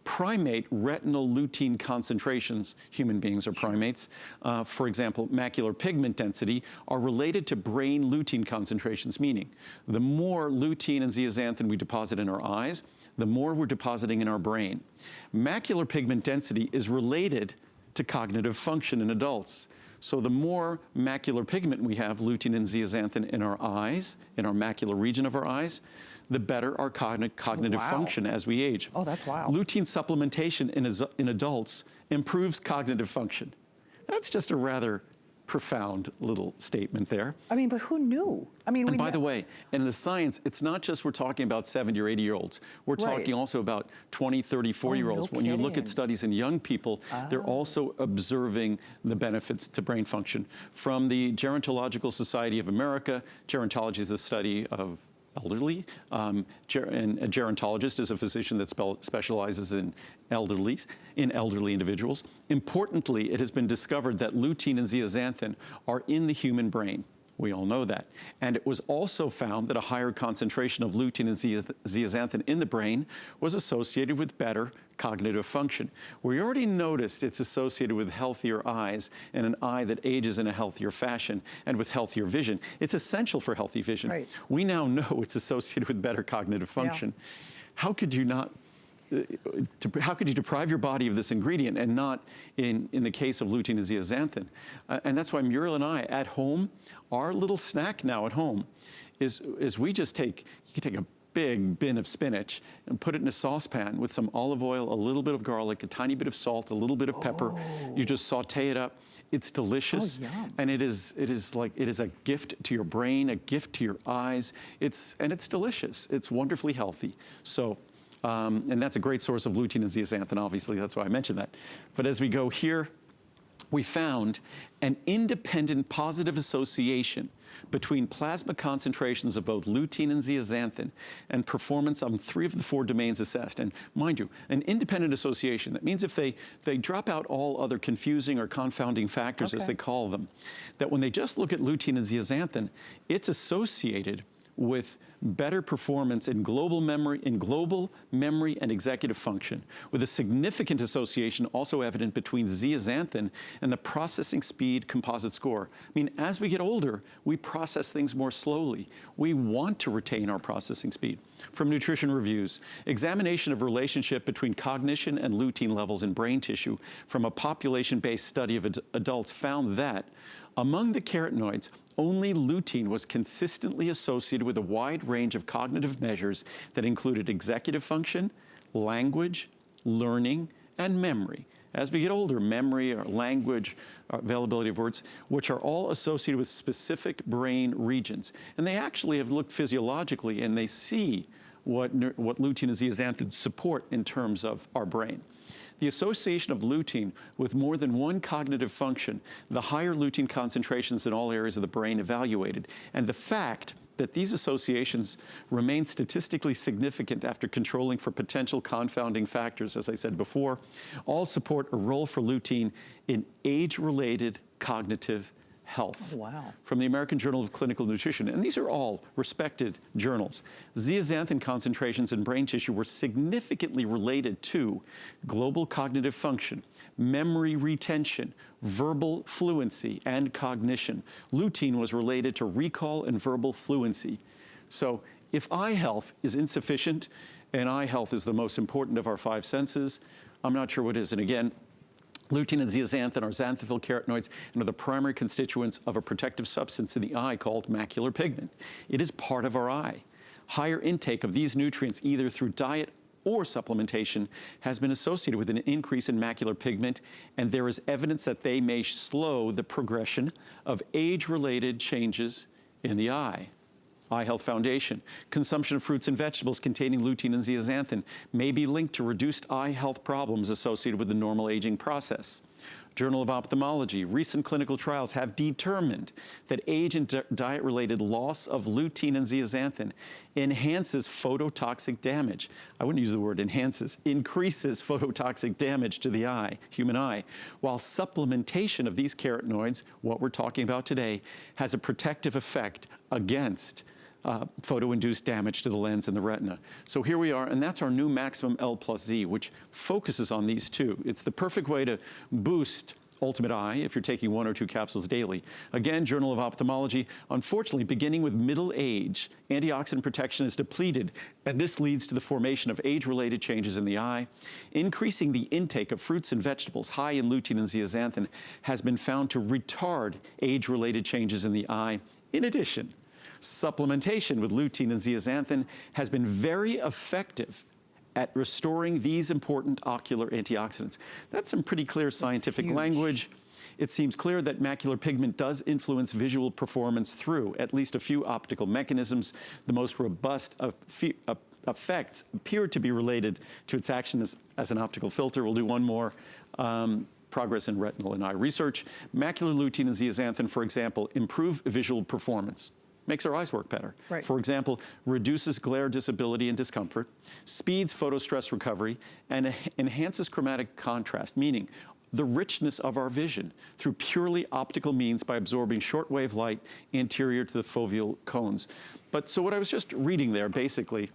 primate retinal lutein concentrations, human beings are primates, for example, macular pigment density, are related to brain lutein concentrations, meaning the more lutein and zeaxanthin we deposit in our eyes, the more we're depositing in our brain. Macular pigment density is related to cognitive function in adults. So the more macular pigment we have, lutein and zeaxanthin, in our eyes, in our macular region of our eyes, the better our cognitive function as we age. Oh, that's wild. Lutein supplementation in adults improves cognitive function. That's just a rather profound little statement there. I mean, but who knew? I mean, and by the way, in the science, it's not just we're talking about 70 or 80-year-olds. We're talking also about 20, 30, 40-year-olds. When you look at studies in young people, they're also observing the benefits to brain function. From the Gerontological Society of America, gerontology is a study of elderly, and a gerontologist is a physician that specializes in elderly individuals. Importantly, it has been discovered that lutein and zeaxanthin are in the human brain. We all know that. And it was also found that a higher concentration of lutein and zeaxanthin in the brain was associated with better cognitive function. We already noticed it's associated with healthier eyes and an eye that ages in a healthier fashion and with healthier vision. It's essential for healthy vision. Right. We now know it's associated with better cognitive function. Yeah. How could you not how could you deprive your body of this ingredient and not in the case of lutein and zeaxanthin? And that's why Muriel and I at home, our little snack now at home is we just take, you can take a big bin of spinach and put it in a saucepan with some olive oil, a little bit of garlic, a tiny bit of salt, a little bit of pepper. You just saute it up. It's delicious, and it is a gift to your brain, a gift to your eyes. It's delicious. It's wonderfully healthy. So. And that's a great source of lutein and zeaxanthin, obviously, that's why I mentioned that. But as we go here, we found an independent positive association between plasma concentrations of both lutein and zeaxanthin and performance on 3 of the 4 domains assessed. And mind you, an independent association. That means if they drop out all other confusing or confounding factors, as they call them, that when they just look at lutein and zeaxanthin, it's associated with better performance in global memory and executive function, with a significant association also evident between zeaxanthin and the processing speed composite score. I mean, as we get older, we process things more slowly. We want to retain our processing speed. From Nutrition Reviews, examination of relationship between cognition and lutein levels in brain tissue from a population-based study of adults found that among the carotenoids, only lutein was consistently associated with a wide range of cognitive measures that included executive function, language, learning, and memory. As we get older, memory or language, or availability of words, which are all associated with specific brain regions. And they actually have looked physiologically, and they see what lutein and zeaxanthin support in terms of our brain. The association of lutein with more than one cognitive function, the higher lutein concentrations in all areas of the brain evaluated, and the fact that these associations remain statistically significant after controlling for potential confounding factors, as I said before, all support a role for lutein in age-related cognitive health. Oh, wow. From the American Journal of Clinical Nutrition, and these are all respected journals. Zeaxanthin concentrations in brain tissue were significantly related to global cognitive function, memory retention, verbal fluency, and cognition. Lutein was related to recall and verbal fluency. So if eye health is insufficient, and eye health is the most important of our 5 senses, I'm not sure what is. And again, lutein and zeaxanthin are xanthophyll carotenoids and are the primary constituents of a protective substance in the eye called macular pigment. It is part of our eye. Higher intake of these nutrients, either through diet or supplementation, has been associated with an increase in macular pigment, and there is evidence that they may slow the progression of age-related changes in the eye. Eye Health Foundation. Consumption of fruits and vegetables containing lutein and zeaxanthin may be linked to reduced eye health problems associated with the normal aging process. Journal of Ophthalmology. Recent clinical trials have determined that age and diet-related loss of lutein and zeaxanthin enhances phototoxic damage. I wouldn't use the word enhances, increases phototoxic damage to the eye, human eye, while supplementation of these carotenoids, what we're talking about today, has a protective effect against photo-induced damage to the lens and the retina. So here we are, and that's our new Maximum L Z, which focuses on these two. It's the perfect way to boost Ultimate Eye if you're taking 1 or 2 capsules daily. Again, Journal of Ophthalmology, unfortunately, beginning with middle age, antioxidant protection is depleted, and this leads to the formation of age-related changes in the eye. Increasing the intake of fruits and vegetables high in lutein and zeaxanthin has been found to retard age-related changes in the eye. In addition, supplementation with lutein and zeaxanthin has been very effective at restoring these important ocular antioxidants. That's some pretty clear scientific language. It seems clear that macular pigment does influence visual performance through at least a few optical mechanisms. The most robust effects appear to be related to its action as an optical filter. We'll do one more. Progress in retinal and eye research. Macular lutein and zeaxanthin, for example, improve visual performance. Makes our eyes work better. Right. For example, reduces glare disability and discomfort, speeds photostress recovery, and enhances chromatic contrast, meaning the richness of our vision through purely optical means by absorbing shortwave light anterior to the foveal cones. But so what I was just reading there basically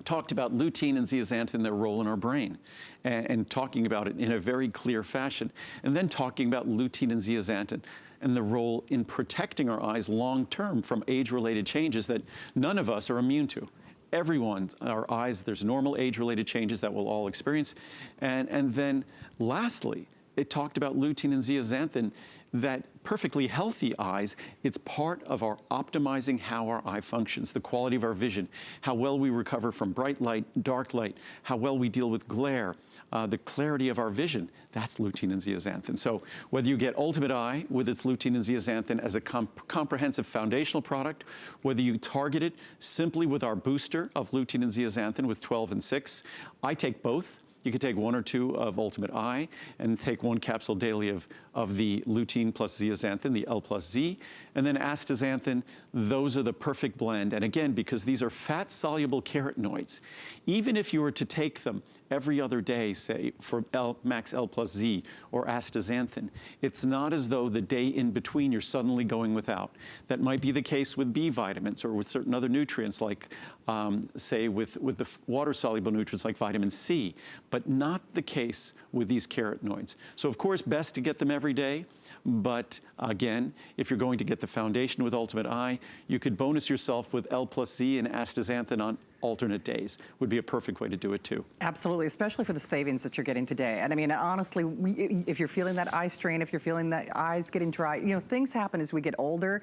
talked about lutein and zeaxanthin, their role in our brain, and talking about it in a very clear fashion, and then talking about lutein and zeaxanthin and the role in protecting our eyes long-term from age-related changes that none of us are immune to. Everyone, our eyes, there's normal age-related changes that we'll all experience. And then lastly, it talked about lutein and zeaxanthin, that perfectly healthy eyes, it's part of our optimizing how our eye functions, the quality of our vision, how well we recover from bright light, dark light, how well we deal with glare, the clarity of our vision. That's lutein and zeaxanthin. So whether you get Ultimate Eye with its lutein and zeaxanthin as a comprehensive foundational product, whether you target it simply with our booster of lutein and zeaxanthin with 12 and 6, I take both. You could take 1 or 2 of Ultimate Eye and take 1 capsule daily of the lutein plus zeaxanthin, the L Z, and then astaxanthin. Those are the perfect blend. And again, because these are fat-soluble carotenoids, even if you were to take them every other day, say for Max L Z or astaxanthin, it's not as though the day in between you're suddenly going without. That might be the case with B vitamins or with certain other nutrients like, say, with the water-soluble nutrients like vitamin C, but not the case with these carotenoids. So of course, best to get them every day. But again, if you're going to get the foundation with Ultimate Eye, you could bonus yourself with L Z and astaxanthin on alternate days. Would be a perfect way to do it too. Absolutely, especially for the savings that you're getting today. And I mean, honestly, if you're feeling that eye strain, if you're feeling that eyes getting dry, you know, things happen as we get older.